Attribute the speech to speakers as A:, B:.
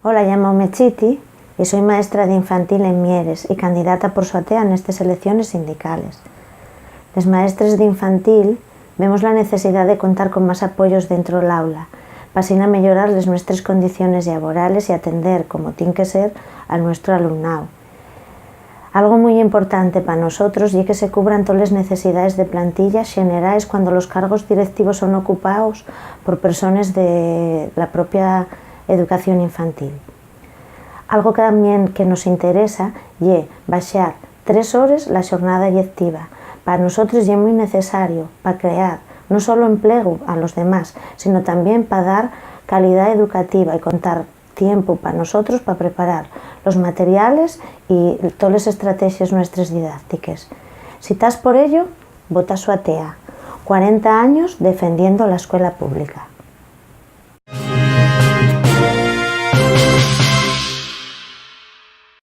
A: Hola, llámame Chiti y soy maestra de infantil en Mieres y candidata por Soatea nestas elecciones sindicales. Les maestres de infantil vemos la necesidad de contar con más apoyos dentro del aula, para así mellorar les nuestras condiciones laborales y atender, como tiene que ser, al nuestro alumnado. Algo muy importante para nosotros es que se cubran todas las necesidades de plantilla generales cuando los cargos directivos son ocupados por personas de la propia educación infantil. Algo que también que nos interesa es baixar 3 horas la jornada lectiva. Para nosotros es muy necesario para crear no solo empleo a los demás, sino también para dar calidad educativa y contar tiempo para nosotros para preparar los materiales y todas las estrategias nuestras didácticas. Si estás por ello, vota Soatea. 40 años defendiendo la escuela pública.